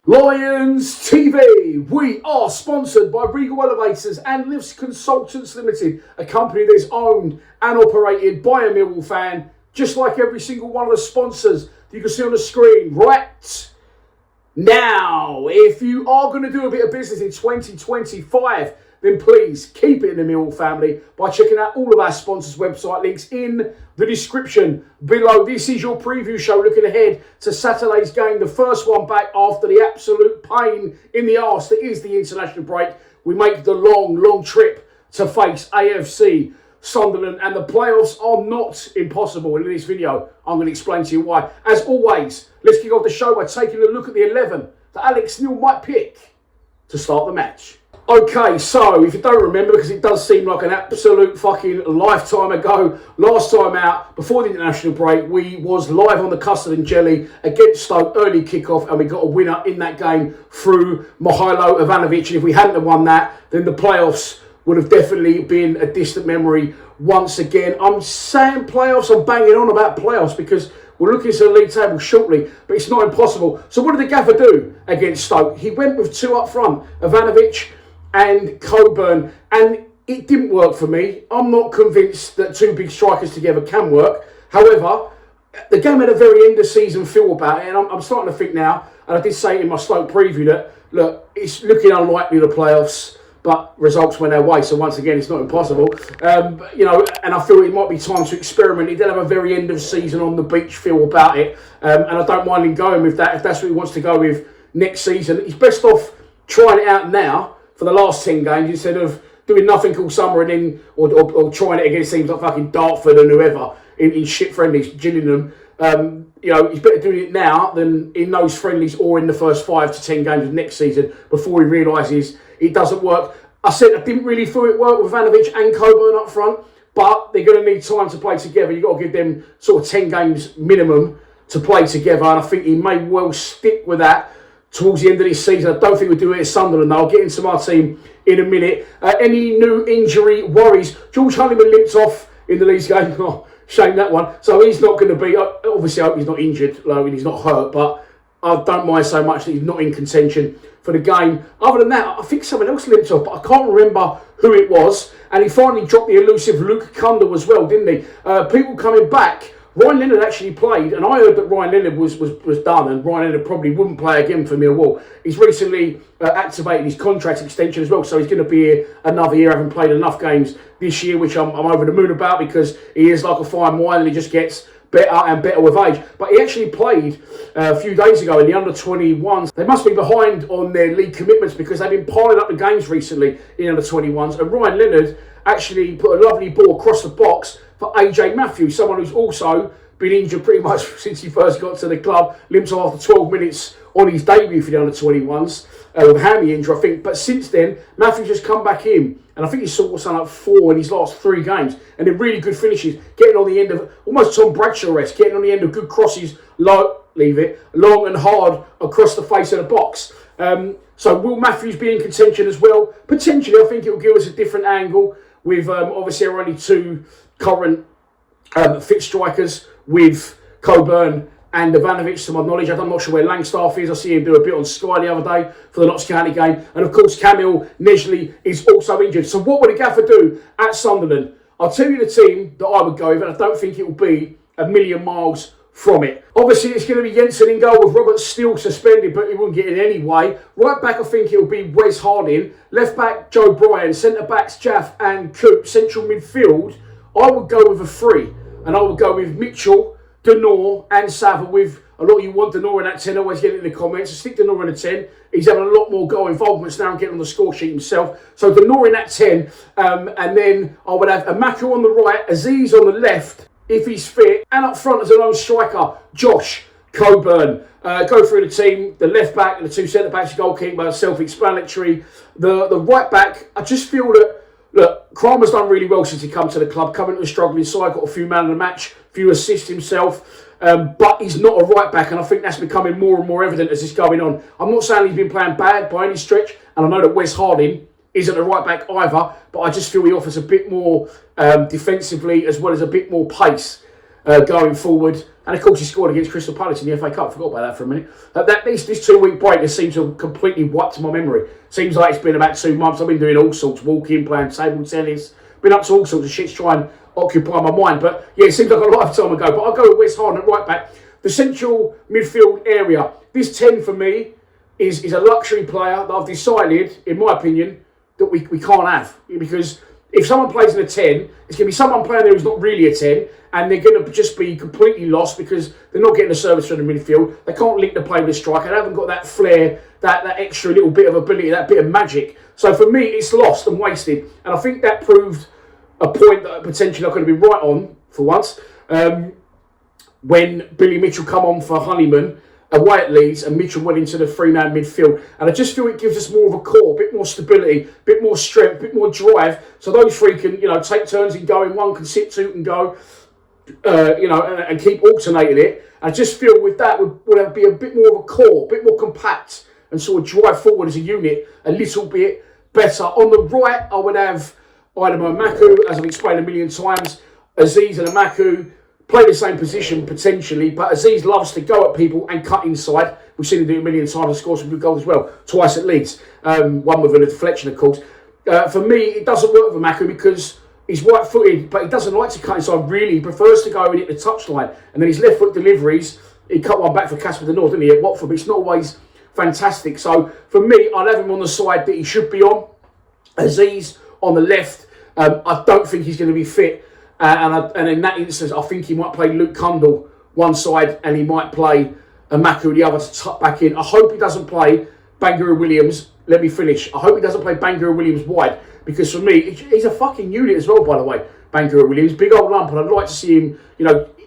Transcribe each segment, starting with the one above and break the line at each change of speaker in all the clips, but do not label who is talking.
Lions TV, we are sponsored by Regal Elevators and Lifts Consultants Limited, a company that is owned and operated by a Millwall fan, just like every single one of the sponsors that you can see on the screen right now. If you are going to do a bit of business in 2025, then please keep it in the Millwall family by checking out all of our sponsors' website links in the description below. This is your preview show looking ahead to Saturday's game, the first one back after the absolute pain in the arse that is the international break. We make the long trip to face AFC Sunderland, and the playoffs are not impossible. In this video, I'm going to explain to you why. As always, let's kick off the show by taking a look at the 11 that Alex Neil might pick to start the match. Okay, so if you don't remember, because it does seem like an absolute fucking lifetime ago, last time out, before the international break, we was live on the custard and jelly against Stoke, early kickoff, and we got a winner in that game through Mihailo Ivanovic. And if we hadn't have won that, then the playoffs would have definitely been a distant memory once again. I'm saying playoffs, I'm banging on about playoffs because we're looking to the league table shortly, but it's not impossible. So what did the gaffer do against Stoke? He went with two up front, Ivanovic and Coburn, and it didn't work for me. I'm not convinced that two big strikers together can work. However, the game had a very end of season feel about it, and I'm starting to think now, and I did say it in my Stoke preview that, look, it's looking unlikely the playoffs, but results went our way, so once again, it's not impossible. And I feel it might be time to experiment. He did have a very end of season on the beach feel about it, and I don't mind him going with that if that's what he wants to go with next season. He's best off trying it out now for the last 10 games instead of doing nothing all summer and then or trying it against teams like fucking Dartford and whoever in shit friendlies, Gillingham. He's better doing it now than in those friendlies or in the first 5 to 10 games of next season before he realises it doesn't work. I said I didn't really feel it worked with Ivanovic and Coburn up front, but they're going to need time to play together. You've got to give them sort of 10 games minimum to play together, and I think he may well stick with that towards the end of this season. I don't think we'll do it at Sunderland. I'll get into my team in a minute. Any new injury worries? George Honeyman limped off in the Leeds game. Oh, shame that one. So he's not going to be, obviously I hope he's not injured, and he's not hurt, but I don't mind so much that he's not in contention for the game. Other than that, I think someone else limped off, but I can't remember who it was. And he finally dropped the elusive Luke Kunda as well, didn't he? People coming back. Ryan Leonard actually played, and I heard that Ryan Leonard was done, and Ryan Leonard probably wouldn't play again for Millwall. He's recently activated his contract extension as well, so he's going to be here another year, having played enough games this year, which I'm over the moon about because he is like a fine wine and he just gets better and better with age. But he actually played a few days ago in the under-21s. They must be behind on their league commitments because they've been piling up the games recently in under-21s, and Ryan Leonard actually put a lovely ball across the box for AJ Matthews, someone who's also been injured pretty much since he first got to the club. Limped off after 12 minutes on his debut for the under-21s with a hammy injury, I think. But since then, Matthews has come back in, and I think he's sort of done up 4 in his last 3 games, and they're really good finishes, getting on the end of almost Tom Bradshaw-esque, getting on the end of good crosses, long and hard across the face of the box. So will Matthews be in contention as well? Potentially, I think it will give us a different angle with obviously there are only 2 current fit strikers with Coburn and Ivanovic, to my knowledge. I'm not sure where Langstaff is. I see him do a bit on Sky the other day for the Notts County game. And of course, Camille Nesley is also injured. So what would the gaffer do at Sunderland? I'll tell you the team that I would go with, and I don't think it will be a million miles from it. Obviously, it's going to be Jensen in goal with Robert Steele suspended, but he wouldn't get in anyway. Right back, I think it will be Wes Harding. Left back, Joe Bryan. Centre backs, Jaff and Coop. Central midfield, I would go with a 3. And I would go with Mitchell, Denor and Saville. With a lot of you want Denor in that 10, always get it in the comments. So stick Denor in the 10. He's having a lot more goal involvements now and getting on the score sheet himself. So Denor in that 10. And then I would have Amaka on the right, Aziz on the left, if he's fit. And up front as a lone striker, Josh Coburn. Go through the team. The left back, the 2 centre backs, goalkeeper, self-explanatory. The right back, I just feel that, look, Kramer's done really well since he come to the club. Coming to a struggling side, got a few man of the match, a few assists himself. But he's not a right back, and I think that's becoming more and more evident as it's going on. I'm not saying he's been playing bad by any stretch, and I know that Wes Harding isn't a right back either, but I just feel he offers a bit more defensively as well as a bit more pace. going forward. And of course, he scored against Crystal Palace in the FA Cup. Forgot about that for a minute. This 2-week break has seemed to have completely wiped my memory. Seems like it's been about 2 months. I've been doing all sorts, walking, playing table tennis, been up to all sorts of shit to try and occupy my mind. But yeah, it seems like a lifetime ago. But I'll go with Wes Harden at right back. The central midfield area. This 10 for me is a luxury player that I've decided, in my opinion, that we can't have. Because if someone plays in a 10, it's going to be someone playing there who's not really a 10, and they're going to just be completely lost because they're not getting the service from the midfield. They can't link the play with the striker. They haven't got that flair, that extra little bit of ability, that bit of magic. So for me, it's lost and wasted. And I think that proved a point that potentially I could have been right on for once. When Billy Mitchell come on for Honeyman away at Leeds and Mitchell went into the 3-man midfield. And I just feel it gives us more of a core, a bit more stability, a bit more strength, a bit more drive. So those three can, take turns in going. One can sit, two can go, and keep alternating it. I just feel with that would be a bit more of a core, a bit more compact and sort of drive forward as a unit a little bit better. On the right, I would have Idemo Maku, as I've explained a million times. Aziz and Amaku play the same position potentially, but Aziz loves to go at people and cut inside. We've seen him do it a million times and score some good goals as well. Twice at Leeds. One with a deflection, of course. For me, it doesn't work with Amaku because he's right-footed, but he doesn't like to cut inside really. He prefers to go and hit the touchline. And then his left-foot deliveries, he cut one back for Casper the North, didn't he, at Watford, but it's not always fantastic. So for me, I'd have him on the side that he should be on. Aziz on the left. I don't think he's going to be fit. And in that instance, I think he might play Luke Cundle one side and he might play Amaku the other to tuck back in. I hope he doesn't play Bangeru Williams. Let me finish. I hope he doesn't play Bangeru Williams wide because for me, he's a fucking unit as well, by the way. Bangeru Williams, big old lump, and I'd like to see him,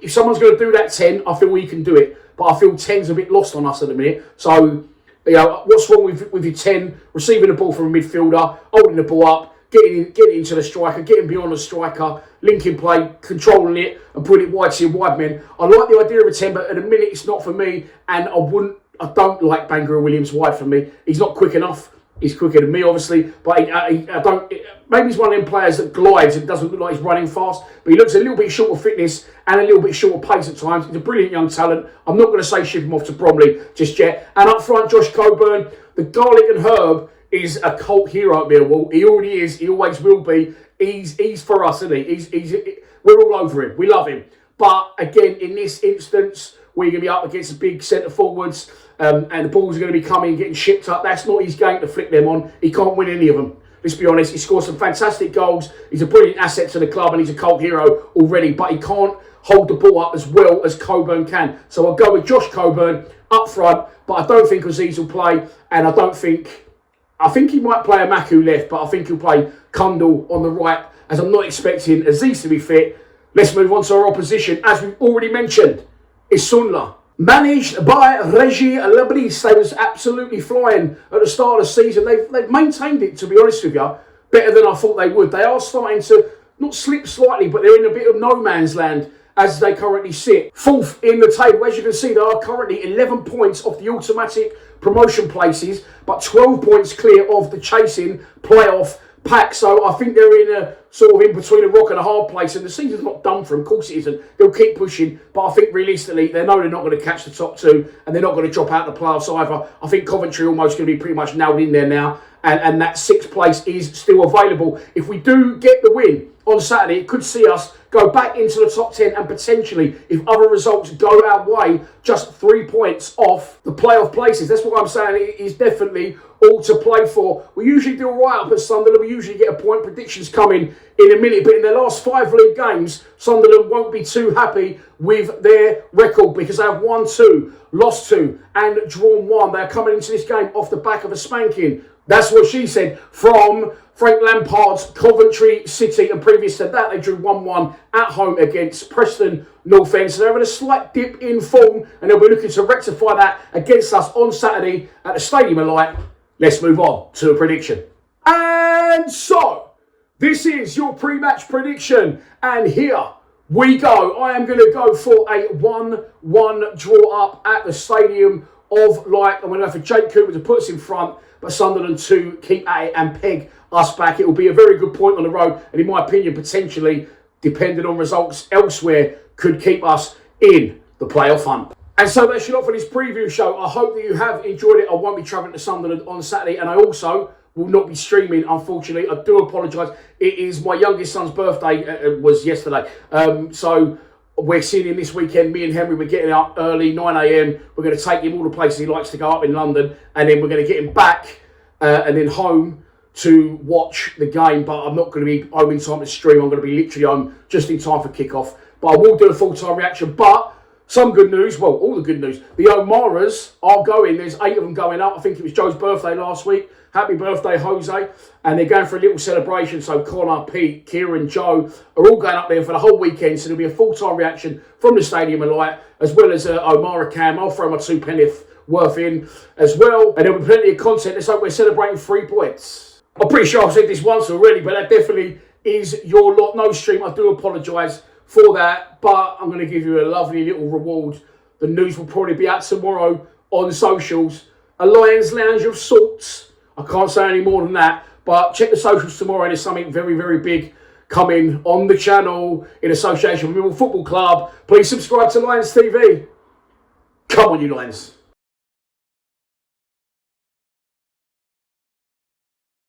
if someone's going to do that 10, I feel we can do it. But I feel 10's a bit lost on us at the minute. So, what's wrong with your 10? Receiving the ball from a midfielder, holding the ball up, getting into the striker, getting beyond the striker, linking play, controlling it, and putting it wide to your wide men. I like the idea of a 10, but at the minute it's not for me, and I don't like Bangeru Williams wide for me. He's not quick enough. He's quicker than me, obviously, but I don't. Maybe he's one of them players that glides and doesn't look like he's running fast, but he looks a little bit short of fitness and a little bit short of pace at times. He's a brilliant young talent. I'm not going to say ship him off to Bromley just yet. And up front, Josh Coburn, the garlic and herb, is a cult hero at Millwall. He already is. He always will be. He's for us, isn't he? We're all over him. We love him. But again, in this instance, we're going to be up against the big centre forwards, and the balls are going to be coming and getting shipped up. That's not his game to flick them on. He can't win any of them. Let's be honest. He scores some fantastic goals. He's a brilliant asset to the club, and he's a cult hero already. But he can't hold the ball up as well as Coburn can. So I'll go with Josh Coburn up front. But I don't think Aziz will play, and I think he might play Amaku left, but I think he'll play Cundle on the right, as I'm not expecting Aziz to be fit. Let's move on to our opposition. As we've already mentioned, is Sunderland. Managed by Reggie Lebris. They was absolutely flying at the start of the season. They've maintained it, to be honest with you, better than I thought they would. They are starting to not slip slightly, but they're in a bit of no man's land as they currently sit. Fourth in the table. As you can see, they are currently 11 points off the automatic promotion places, but 12 points clear of the chasing playoff pack. So I think they're in a sort of in between a rock and a hard place, and the season's not done for them. Of course it isn't. They'll keep pushing, but I think realistically they know they're not going to catch the top two, and they're not going to drop out the playoffs either. I think Coventry almost going to be pretty much nailed in there now, and that sixth place is still available. If we do get the win on Saturday, it could see us go back into the top 10 and potentially, if other results go our way, just 3 points off the playoff places. That's what I'm saying. It is definitely all to play for. We usually do right up at Sunderland. We usually get a point. Predictions coming in a minute. But in their last 5 league games, Sunderland won't be too happy with their record because they have won 2, lost 2 and drawn 1. They're coming into this game off the back of a spanking. That's what she said from Frank Lampard's Coventry City, and previous to that they drew 1-1 at home against Preston North End. So they're having a slight dip in form, and they'll be looking to rectify that against us on Saturday at the Stadium of Light. Let's move on to a prediction. And so, this is your pre-match prediction, and here we go. I am going to go for a 1-1 draw up at the Stadium of Light. I'm going to go for Jake Cooper to put us in front, but Sunderland to keep at it and peg us back. It will be a very good point on the road, and in my opinion, potentially depending on results elsewhere, could keep us in the playoff hunt. And so that's it for this preview show. I hope that you have enjoyed it. I won't be travelling to Sunderland on Saturday, and I also will not be streaming, unfortunately. I do apologise. It is my youngest son's birthday. It was yesterday. So we're seeing him this weekend. Me and Henry, we're getting up early, 9 a.m. We're going to take him all the places he likes to go up in London, and then we're going to get him back and then home to watch the game. But I'm not going to be home in time to stream. I'm going to be literally home just in time for kickoff. But I will do a full-time reaction. But some good news, well, all the good news. The O'Maras are going. There's 8 of them going up. I think it was Joe's birthday last week. Happy birthday, Jose. And they're going for a little celebration. So Connor, Pete, Kieran, Joe are all going up there for the whole weekend. So there'll be a full-time reaction from the Stadium of Light, as well as O'Mara Cam. I'll throw my 2 penneth worth in as well. And there'll be plenty of content. Let's hope we're celebrating 3 points. I'm pretty sure I've said this once already, but that definitely is your lot. No stream. I do apologise for that, but I'm going to give you a lovely little reward. The news will probably be out tomorrow on socials. A Lions Lounge of sorts. I can't say any more than that, but check the socials tomorrow. There's something very, very big coming on the channel in association with Millwall Football Club. Please subscribe to Lions TV. Come on, you Lions.